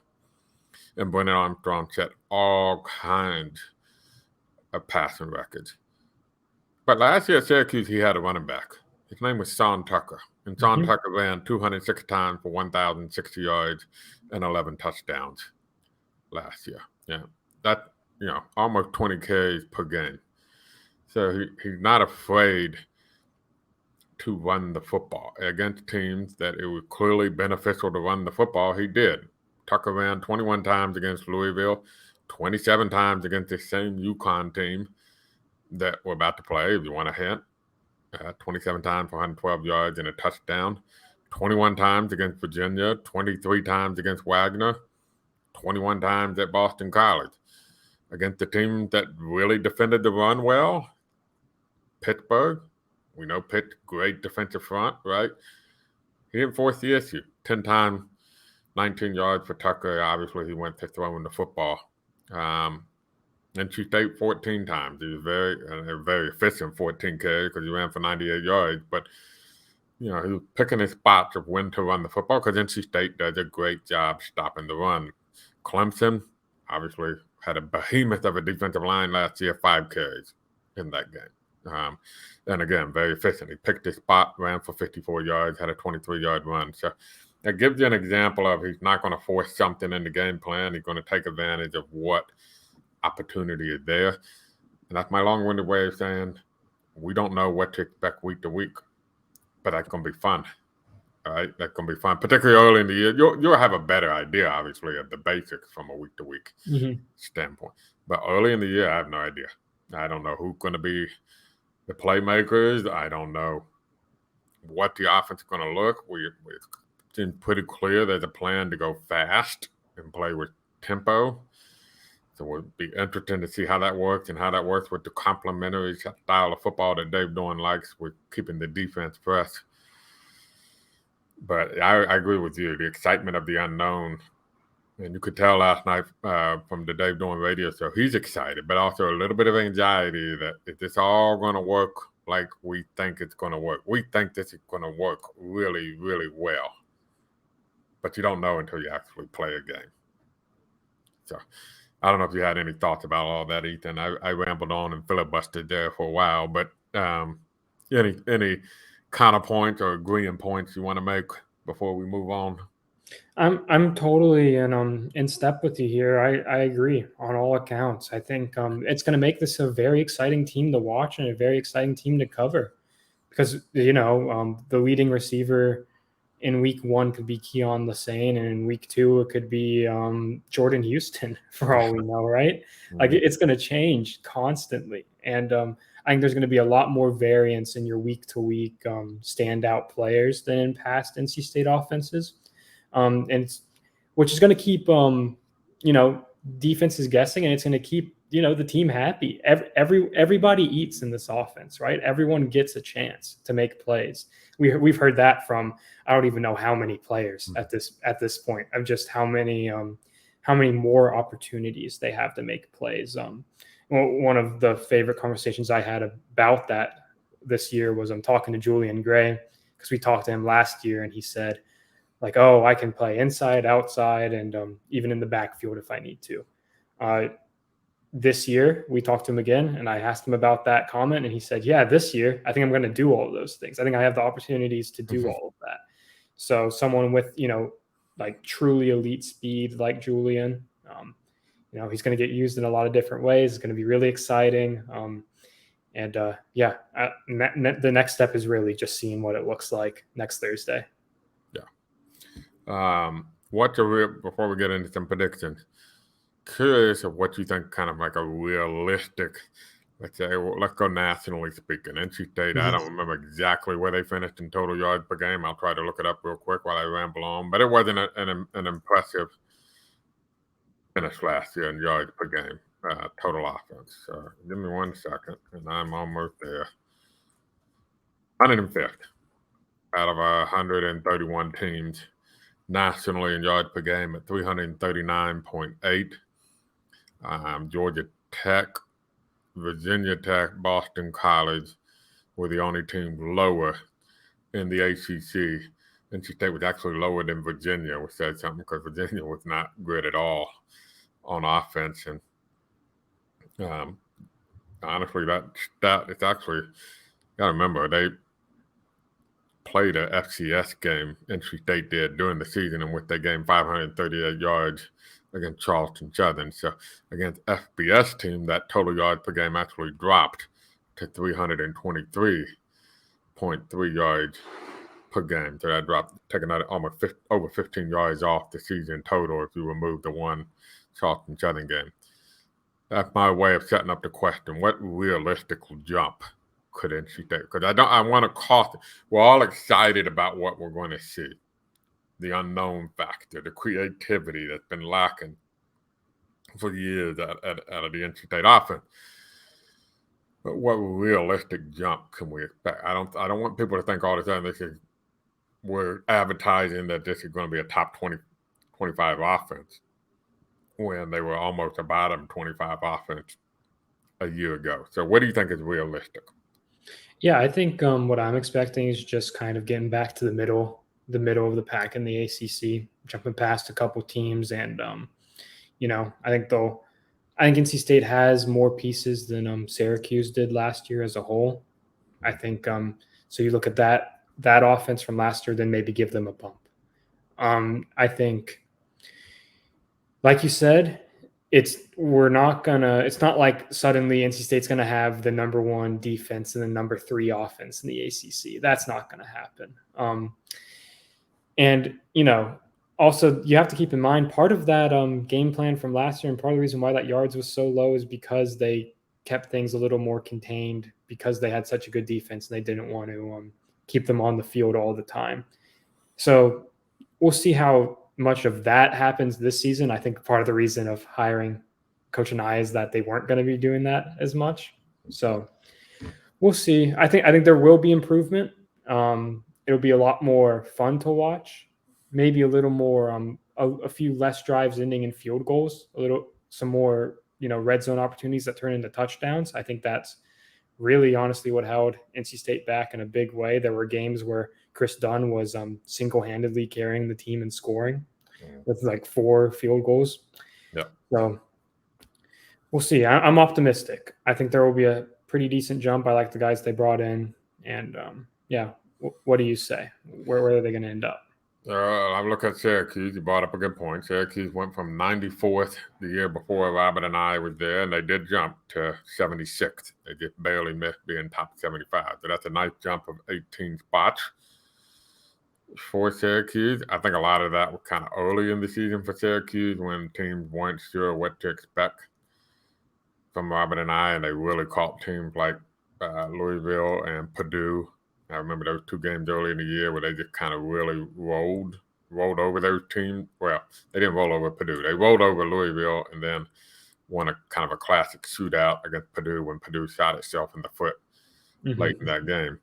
And Brennan Armstrong set all kinds of passing records. But last year at Syracuse, he had a running back. His name was Sean Tucker. And Sean Tucker ran 206 times for 1,060 yards and 11 touchdowns last year. Yeah, that, almost 20 carries per game. So he's not afraid to run the football against teams that it was clearly beneficial to run the football. He did. Tucker ran 21 times against Louisville, 27 times against the same UConn team that we're about to play, if you want a hint. 27 times for 112 yards and a touchdown. 21 times against Virginia, 23 times against Wagner, 21 times at Boston College. Against the team that really defended the run well, Pittsburgh. We know Pitt's great defensive front, right? He didn't force the issue. 10 times, 19 yards for Tucker. Obviously, he went to throwing the football. NC State 14 times. He was very efficient 14 carries because he ran for 98 yards. But, he was picking his spots of when to run the football because NC State does a great job stopping the run. Clemson, obviously, had a behemoth of a defensive line last year, 5 carries in that game. And again, very efficient. He picked his spot, ran for 54 yards, had a 23-yard run. So that gives you an example of he's not going to force something in the game plan. He's going to take advantage of what opportunity is there. And that's my long-winded way of saying we don't know what to expect week to week, but that's going to be fun. All right, that's going to be fun, particularly early in the year. You'll have a better idea, obviously, of the basics from a week-to-week standpoint. But early in the year, I have no idea. I don't know who's going to be the playmakers. I don't know what the offense is going to look. It's been pretty clear there's a plan to go fast and play with tempo. So we'll be interested to see how that works and how that works with the complementary style of football that Dave Dorn likes with keeping the defense fresh. But I agree with you. The excitement of the unknown. And you could tell last night from the Dave Dorn radio show, he's excited, but also a little bit of anxiety that is this all going to work like we think it's going to work? We think this is going to work really, really well. But you don't know until you actually play a game. So I don't know if you had any thoughts about all that, Ethan. I rambled on and filibustered there for a while, but any counterpoints or agreeing points you want to make before we move on? I'm totally in step with you here. I agree on all accounts. I think it's going to make this a very exciting team to watch and a very exciting team to cover because the leading receiver in week 1 could be Keon Lassane, and in week 2 it could be Jordan Houston for all we know, right? Like it's going to change constantly, and I think there's going to be a lot more variance in your week to week standout players than in past NC State offenses. Which is going to keep, defenses guessing, and it's going to keep, the team happy. Everybody eats in this offense, right? Everyone gets a chance to make plays. We've heard that from, I don't even know how many players at this point of just how many more opportunities they have to make plays. One of the favorite conversations I had about that this year was I'm talking to Julian Gray because we talked to him last year, and he said, like, oh, I can play inside, outside, and even in the backfield if I need to. This year, we talked to him again, and I asked him about that comment, and he said, yeah, this year, I think I'm going to do all of those things. I think I have the opportunities to do all of that. So someone with, like truly elite speed like Julian, he's going to get used in a lot of different ways. It's going to be really exciting. The next step is really just seeing what it looks like next Thursday. Before we get into some predictions, curious of what you think kind of like a realistic, let's go nationally speaking. NC State, I don't remember exactly where they finished in total yards per game. I'll try to look it up real quick while I ramble on, but it wasn't an impressive finish last year in yards per game. total offense. So give me 1 second, and I'm almost there. 105th out of 131 teams nationally in yards per game at 339.8. Georgia Tech, Virginia Tech, Boston College were the only teams lower in the ACC. NC State was actually lower than Virginia, which said something because Virginia was not good at all on offense. And honestly, that stat, it's actually, you got to remember, they played a FCS game, NC State did, during the season in which they gained 538 yards against Charleston Southern. So against FBS team, that total yards per game actually dropped to 323.3 yards per game. So that dropped, taking out almost over 15 yards off the season total if you remove the one Charleston Southern game. That's my way of setting up the question: what realistic jump could NC State? Because I want to cost. We're all excited about what we're going to see, the unknown factor, the creativity that's been lacking for years out of the NC State offense. But what realistic jump can we expect? I don't want people to think all the time we're advertising that this is going to be a top 20, 25 offense when they were almost a bottom 25 offense a year ago. So what do you think is realistic? Yeah, I think what I'm expecting is just kind of getting back to the middle of the pack in the ACC, jumping past a couple teams, and I think NC State has more pieces than Syracuse did last year as a whole. I think so. You look at that offense from last year, then maybe give them a bump. I think, like you said, it's not like suddenly NC State's gonna have the number 1 defense and the number 3 offense in the ACC. That's not gonna happen. And also you have to keep in mind part of that game plan from last year, and part of the reason why that yards was so low is because they kept things a little more contained because they had such a good defense and they didn't want to keep them on the field all the time. So we'll see how much of that happens this season. I think part of the reason of hiring Coach Anaya is that they weren't going to be doing that as much. So we'll see. I think there will be improvement. It'll be a lot more fun to watch. Maybe a little more, a few less drives ending in field goals. Some more, red zone opportunities that turn into touchdowns. I think that's really honestly what held NC State back in a big way. There were games where Chris Dunn was single-handedly carrying the team and scoring with like 4 field goals. Yeah. So we'll see. I'm optimistic. I think there will be a pretty decent jump. I like the guys they brought in. And what do you say? Where are they going to end up? I look at Syracuse. You brought up a good point. Syracuse went from 94th the year before Robert and I was there, and they did jump to 76th. They just barely missed being top 75. So that's a nice jump of 18 spots for Syracuse. I think a lot of that was kind of early in the season for Syracuse when teams weren't sure what to expect from Robert and I, and they really caught teams like Louisville and Purdue. I remember those 2 games early in the year where they just kind of really rolled over those teams. Well, they didn't roll over Purdue. They rolled over Louisville and then won a kind of a classic shootout against Purdue when Purdue shot itself in the foot late in that game.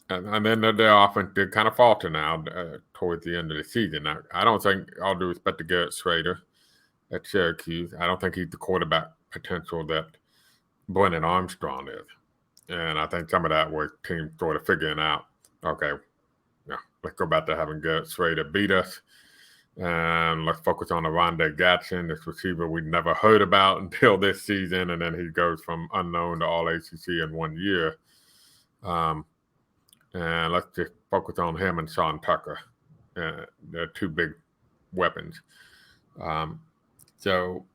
And then their offense did kind of falter now towards the end of the season. Now, I don't think, all due respect to Garrett Schrader at Syracuse, I don't think he's the quarterback potential that Brennan Armstrong is. And I think some of that was teams sort of figuring out, okay, let's go back to having Garrett Schrader beat us. And let's focus on Arondé Gatson, this receiver we'd never heard about until this season. And then he goes from unknown to all ACC in 1 year. And let's just focus on him and Sean Tucker. They're 2 big weapons. So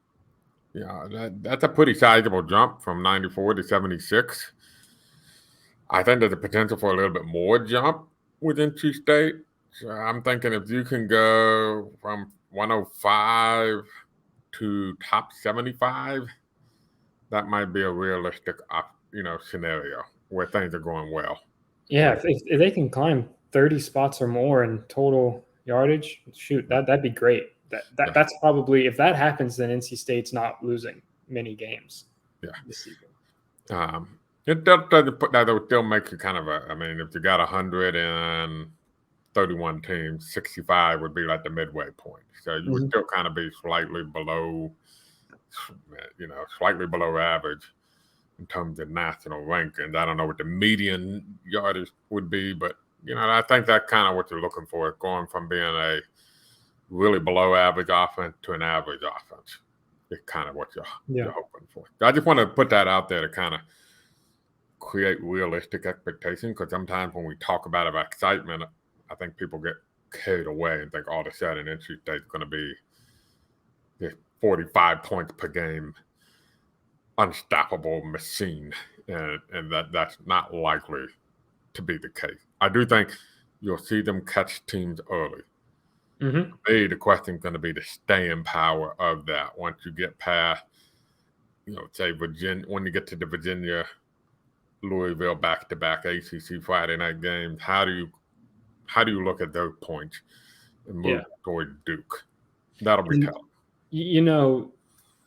that's a pretty sizable jump from 94 to 76. I think there's a potential for a little bit more jump with NC State. So I'm thinking if you can go from 105 to top 75, that might be a realistic, scenario where things are going well. Yeah, if they can climb 30 spots or more in total yardage, shoot, that'd be great. That's probably, if that happens, then NC State's not losing many games this season. It does put that, it would still make you kind of I mean, if you got 131 teams, 65 would be like the midway point. So you would still kind of be slightly below, slightly below average in terms of national rankings. I don't know what the median yardage would be, but I think that's kind of what you're looking for, going from being a really below average offense to an average offense. It's kind of what you're hoping for. I just want to put that out there to kind of create realistic expectations, because sometimes when we talk about excitement, I think people get carried away and think all of a sudden NC State's going to be 45 points per game, unstoppable machine, and that's not likely to be the case. I do think you'll see them catch teams early. The question is going to be the staying power of that once you get past, say Virginia, when you get to the Virginia, Louisville back-to-back ACC Friday night games. How do you look at those points and move toward Duke? That'll be tough.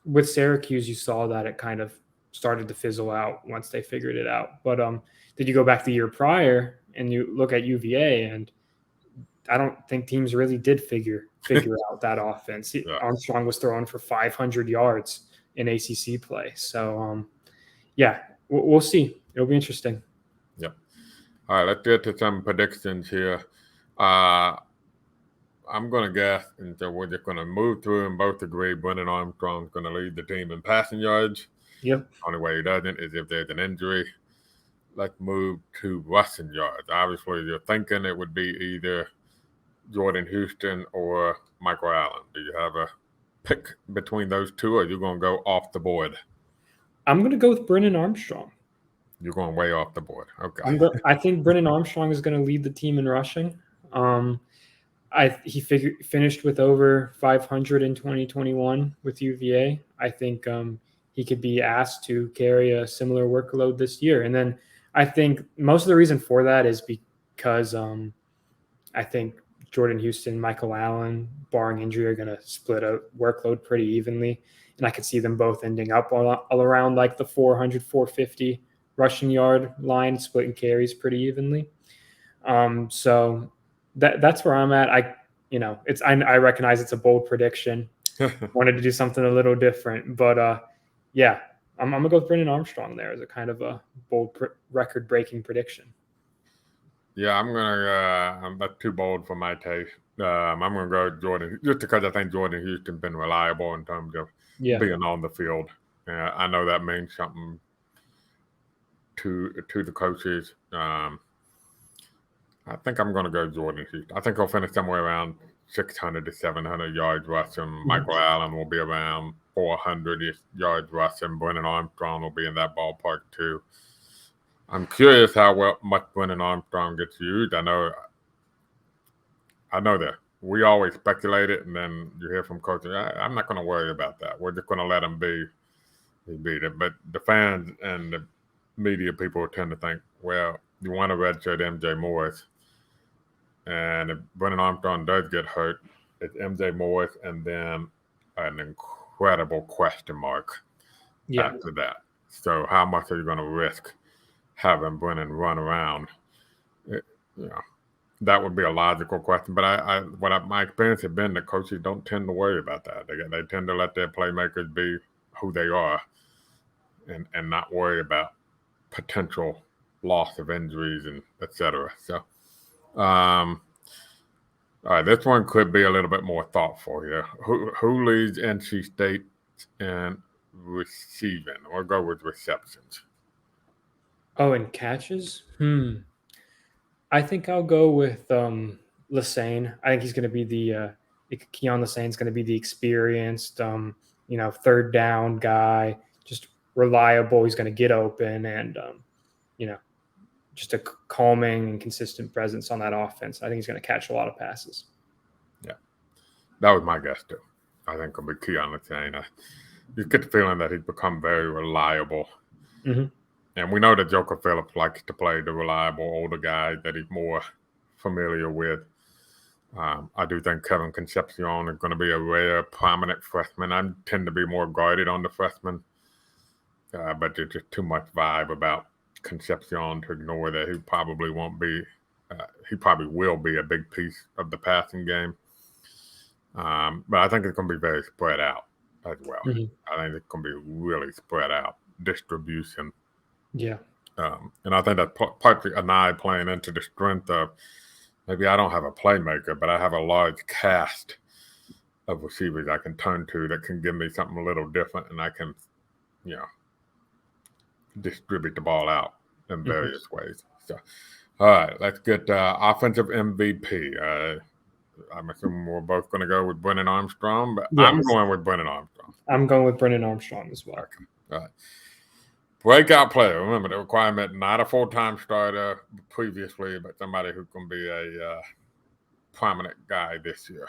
With Syracuse, you saw that it kind of started to fizzle out once they figured it out. But did you go back the year prior and you look at UVA, and I don't think teams really did figure out that offense. Armstrong was throwing for 500 yards in ACC play. So, we'll see. It'll be interesting. Yep. All right, let's get to some predictions here. I'm going to guess, and so we're just going to move through and both agree Brennan Armstrong's going to lead the team in passing yards. Yep. The only way he doesn't is if there's an injury. Let's move to rushing yards. Obviously, you're thinking it would be either Jordan Houston or Michael Allen. Do you have a pick between those two, or are you going to go off the board? I'm going to go with Brennan Armstrong. You're going way off the board. Okay. I think Brennan Armstrong is going to lead the team in rushing. He finished with over 500 in 2021 with UVA. I think he could be asked to carry a similar workload this year. And then I think most of the reason for that is because I think Jordan Houston, Michael Allen, barring injury, are going to split a workload pretty evenly. And I could see them both ending up all around like the 400, 450 rushing yard line, splitting carries pretty evenly. So that's where I'm at. I recognize it's a bold prediction. Wanted to do something a little different, but I'm gonna go with Brennan Armstrong there as a kind of a bold record-breaking prediction. Yeah, I'm that's too bold for my taste. I'm gonna go Jordan, just because I think Jordan Houston's been reliable in terms of being on the field. I know that means something to the coaches. I think I'm going to go Jordan Houston. I think he'll finish somewhere around 600 to 700 yards rushing. Michael Allen will be around 400 yards rushing. Brennan Armstrong will be in that ballpark too. I'm curious how much Brennan Armstrong gets used. I know that we always speculate it, and then you hear from coaches, I'm not going to worry about that. We're just going to let him be it. But the fans and the media people tend to think, well, you want to redshirt MJ Morris, and if Brennan Armstrong does get hurt, it's MJ Morris and then an incredible question mark after that. So how much are you going to risk having Brennan run around? That would be a logical question. But my experience has been that coaches don't tend to worry about that. They tend to let their playmakers be who they are and not worry about potential loss of injuries and et cetera. So, all right, this one could be a little bit more thoughtful here. Who leads NC State in receiving? We'll go with receptions. Oh, and catches? I think I'll go with Lesane. I think he's going to be Keon Lesane's going to be the experienced, third down guy, just reliable. He's going to get open and, just a calming and consistent presence on that offense. I think he's going to catch a lot of passes. Yeah, that was my guess too. I think it'll be Keon Lesane. You get the feeling that he's become very reliable. Mm-hmm. And we know that Joker Phillips likes to play the reliable older guy that he's more familiar with. I do think Kevin Concepcion is going to be a rare, prominent freshman. I tend to be more guarded on the freshman, but there's just too much vibe about Concepcion to ignore that he probably won't be. He probably will be a big piece of the passing game, but I think it's going to be very spread out as well. Mhm. I think it's going to be really spread out distribution. Yeah. And I think that's partly an eye playing into the strength of maybe I don't have a playmaker, but I have a large cast of receivers I can turn to that can give me something a little different, and I can, you know, distribute the ball out in Mhm. various ways. So, all right, let's get offensive MVP. I'm assuming we're both going to go with Brennan Armstrong, but I'm Yes. going with Brennan Armstrong. I'm going with Brennan Armstrong as well. Okay. All right. Breakout player. Remember the requirement: not a full-time starter previously, but somebody who can be a prominent guy this year.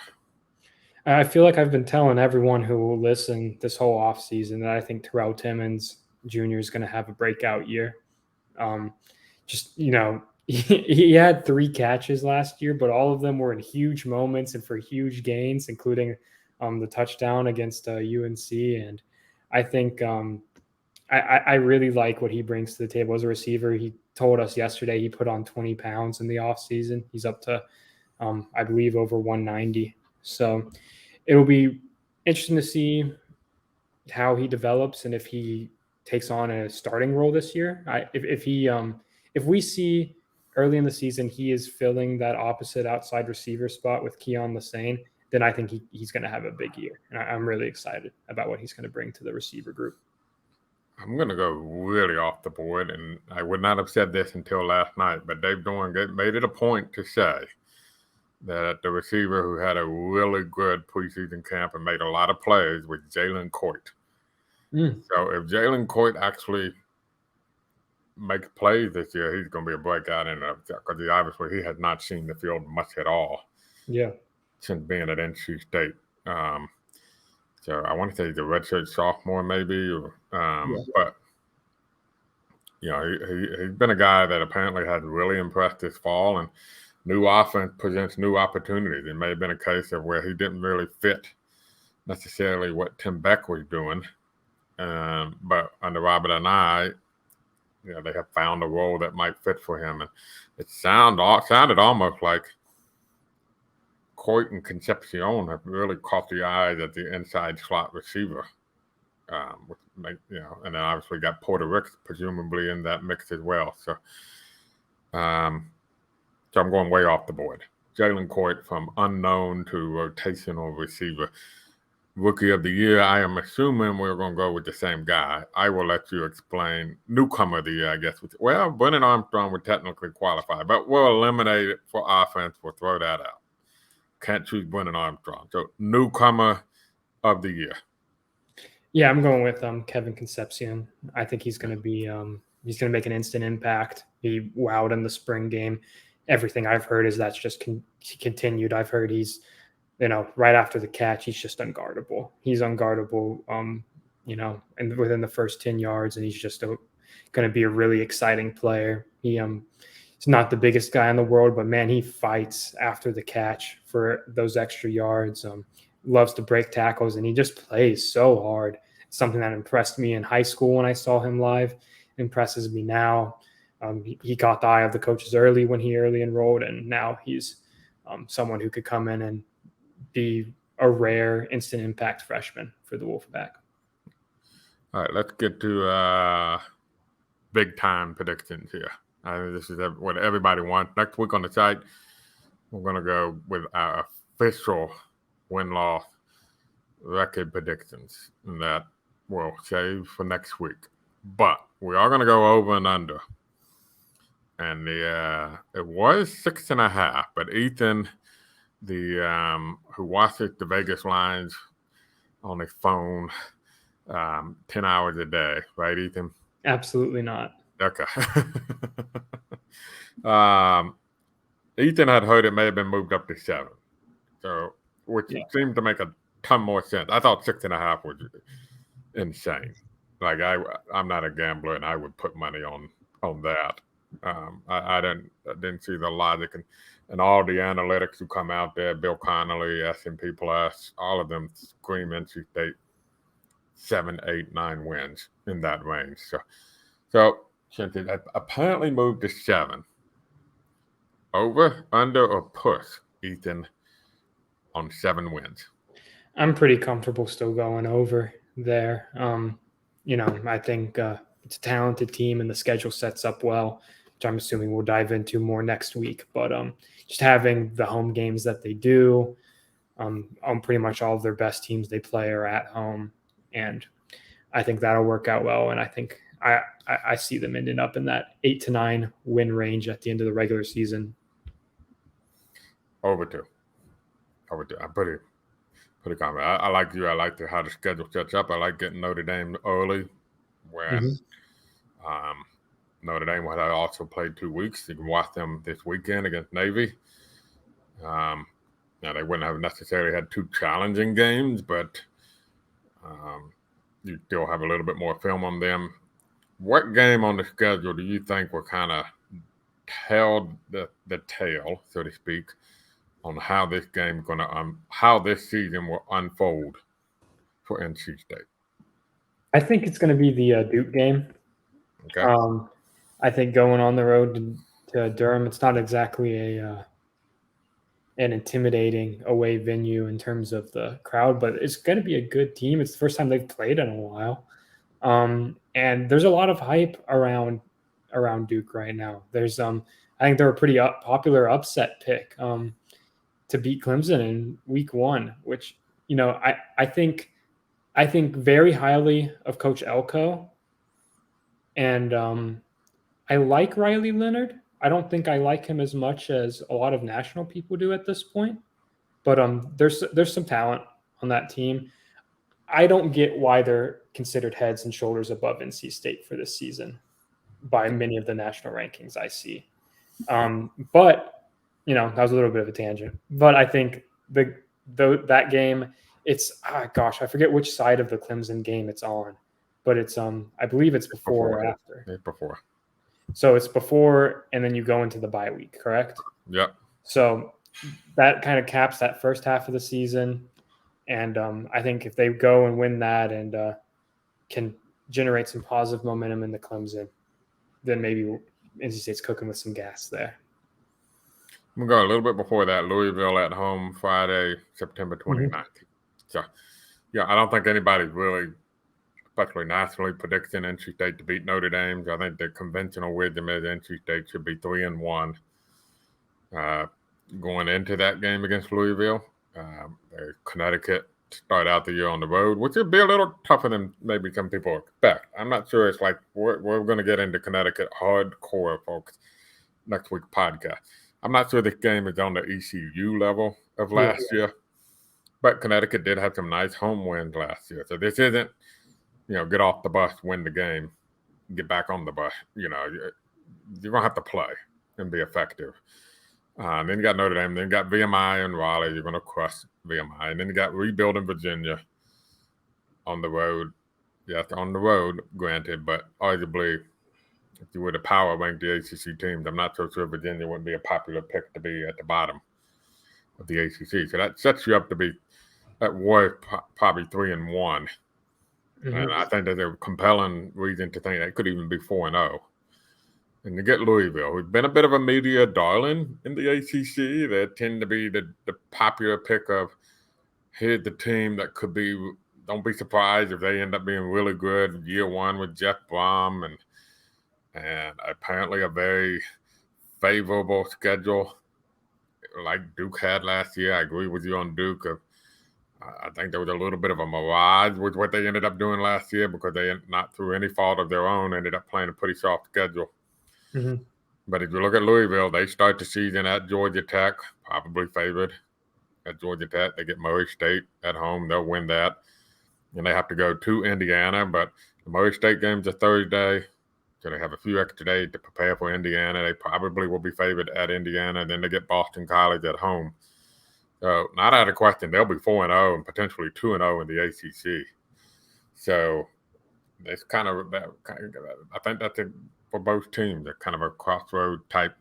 I feel like I've been telling everyone who will listen this whole offseason that I think Terrell Timmons Jr. is going to have a breakout year. Just, he had 3 catches last year, but all of them were in huge moments and for huge gains, including the touchdown against UNC. And I think I really like what he brings to the table as a receiver. He told us yesterday he put on 20 pounds in the offseason. He's up to, I believe, over 190. So it'll be interesting to see how he develops and if he takes on a starting role this year. If we see early in the season he is filling that opposite outside receiver spot with Keon Lassane, then I think he's going to have a big year. And I'm really excited about what he's going to bring to the receiver group. I'm going to go really off the board, and I would not have said this until last night, but Dave Doran made it a point to say that the receiver who had a really good preseason camp and made a lot of plays was Jalen Coit. So if Jalen Coit actually makes plays this year, he's going to be a breakout in it because obviously he has not seen the field much at all. Yeah. Since being at NC State. So I want to say he's a redshirt sophomore maybe, but he's been a guy that apparently has really impressed this fall, and new offense presents new opportunities. It may have been a case of where he didn't really fit necessarily what Tim Beck was doing, but under Robert and I, they have found a role that might fit for him, and it sounded almost like Coit and Concepcion have really caught the eyes at the inside slot receiver. And then obviously got Porter Ricks presumably in that mix as well. So I'm going way off the board. Jalen Coit from unknown to rotational receiver. Rookie of the year, I am assuming we're going to go with the same guy. I will let you explain. Newcomer of the year, I guess. Well, Brennan Armstrong would technically qualify, but we'll eliminate it for offense. We'll throw that out. Can't choose Brennan Armstrong. So newcomer of the year. Yeah, I'm going with Kevin Concepcion. I think he's going to be he's going to make an instant impact. He wowed in the spring game. Everything I've heard is that's just continued. I've heard he's, right after the catch, he's just unguardable. He's unguardable, and within the first 10 yards, and he's just going to be a really exciting player. He's not the biggest guy in the world, but man, he fights after the catch for those extra yards. Loves to break tackles, and he just plays so hard. It's something that impressed me in high school when I saw him live. Impresses me now. He caught the eye of the coaches when he early enrolled, and now he's someone who could come in and be a rare instant impact freshman for the Wolfpack. All right, let's get to big time predictions here. I think this is what everybody wants. Next week on the site, we're going to go with our official win-loss record predictions that we'll save for next week. But we are going to go over and under. And it was 6.5, but Ethan, who watches the Vegas lines on his phone 10 hours a day, right, Ethan? Absolutely not. Okay. Ethan had heard it may have been moved up to 7. So, which seemed to make a ton more sense. I thought 6.5 was insane. Like I'm not a gambler, and I would put money on that. I didn't see the logic, and and all the analytics who come out there, Bill Connolly, S&P Plus, all of them scream NC State 7, 8, 9 wins in that range. So since it apparently moved to 7, over, under, or push, Ethan, on 7 wins? I'm pretty comfortable still going over there. I think it's a talented team and the schedule sets up well, which I'm assuming we'll dive into more next week. But just having the home games that they do, on pretty much all of their best teams they play are at home, and I think that'll work out well. And I think I see them ending up in that 8 to 9 win range at the end of the regular season. Over 2. I'm pretty confident. I like you. I like how the schedule sets up. I like getting Notre Dame early, when Notre Dame will also play 2 weeks. You can watch them this weekend against Navy. Now, they wouldn't have necessarily had 2 challenging games, but you still have a little bit more film on them. What game on the schedule do you think will kind of tell the tale, so to speak, on how this game how this season will unfold for NC State? I think it's going to be the Duke game. Okay. I think going on the road to Durham, it's not exactly an intimidating away venue in terms of the crowd, but it's going to be a good team. It's the first time they've played in a while, and there's a lot of hype around Duke right now. I think they're a pretty popular upset pick to beat Clemson in week 1, which I think very highly of Coach Elko, and I like Riley Leonard. I don't think I like him as much as a lot of national people do at this point, but there's some talent on that team. I don't get why they're considered heads and shoulders above NC State for this season by many of the national rankings I see. But that was a little bit of a tangent. But I think that game, it's I forget which side of the Clemson game it's on, but it's I believe it's before or after. It's before. So it's before, and then you go into the bye week, correct? Yep. So that kind of caps that first half of the season. And I think if they go and win that and can generate some positive momentum in the Clemson, then maybe NC State's cooking with some gas there. I'm going to go a little bit before that. Louisville at home, Friday, September 29th. Mm-hmm. So, I don't think anybody's really, especially nationally, predicting NC State to beat Notre Dame. I think the conventional wisdom is NC State should be 3-1 going into that game against Louisville. Connecticut start out the year on the road, which would be a little tougher than maybe some people expect. I'm not sure. It's like we're going to get into Connecticut hardcore, folks, next week's podcast. I'm not sure this game is on the ECU level of last year, but Connecticut did have some nice home wins last year. So this isn't, get off the bus, win the game, get back on the bus. You're going to have to play and be effective. Then you got Notre Dame. Then you got VMI and Raleigh. You're going to crush VMI. And then you got rebuilding Virginia on the road. Yes, on the road, granted, but arguably, if you were to power rank the ACC teams, I'm not so sure Virginia wouldn't be a popular pick to be at the bottom of the ACC. So that sets you up to be, at worst, probably 3-1. Mm-hmm. And I think there's a compelling reason to think they could even be 4-0. And you get Louisville, who's been a bit of a media darling in the ACC. They tend to be the popular pick of, here's the team that could be, don't be surprised if they end up being really good year 1 with Jeff Brom and apparently a very favorable schedule like Duke had last year. I agree with you on Duke. I think there was a little bit of a mirage with what they ended up doing last year because they, not through any fault of their own, ended up playing a pretty soft schedule. Mm-hmm. But if you look at Louisville, they start the season at Georgia Tech, probably favored at Georgia Tech. They get Murray State at home. They'll win that. And they have to go to Indiana, but the Murray State game's a Thursday. So they have a few extra days to prepare for Indiana. They probably will be favored at Indiana. Then they get Boston College at home. So not out of question, they'll be 4-0 and potentially 2-0 in the ACC. So it's kind of that. I think that's for both teams. They're kind of a crossroad type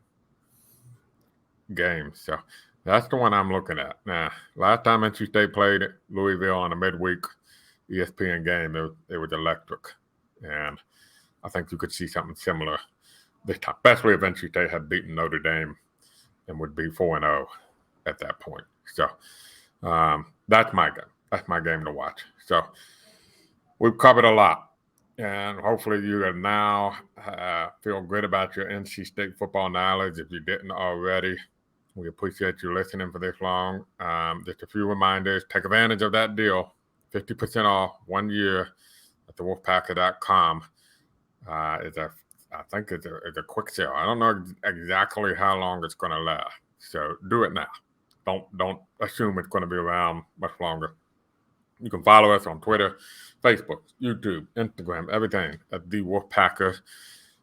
game. So that's the one I'm looking at. Now, last time NC State played Louisville on a midweek ESPN game, it was electric. And I think you could see something similar this time, especially if NC State had beaten Notre Dame and would be 4-0 at that point. So that's my game. That's my game to watch. So we've covered a lot. And hopefully you are now feel good about your NC State football knowledge if you didn't already. We appreciate you listening for this long. Just a few reminders. Take advantage of that deal. 50% off 1 year at the Wolfpacker.com. I think it's a quick sale. I don't know exactly how long it's going to last. So do it now. Don't assume it's going to be around much longer. You can follow us on Twitter, Facebook, YouTube, Instagram, everything at The Wolfpacker.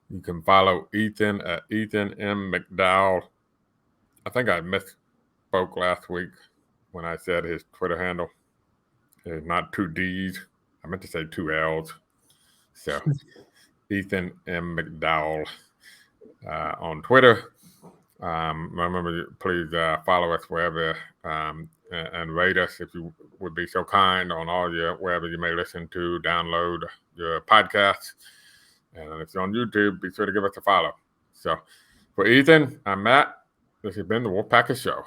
You can follow Ethan at Ethan M. McDowell. I think I misspoke last week when I said his Twitter handle is not 2 D's. I meant to say 2 L's. So Ethan M. McDowell on Twitter. Remember, please follow us wherever and rate us if you would be so kind on all your wherever you may listen to, download your podcasts. And if you're on YouTube, be sure to give us a follow. So for Ethan, I'm Matt. This has been the Wolfpacker Show.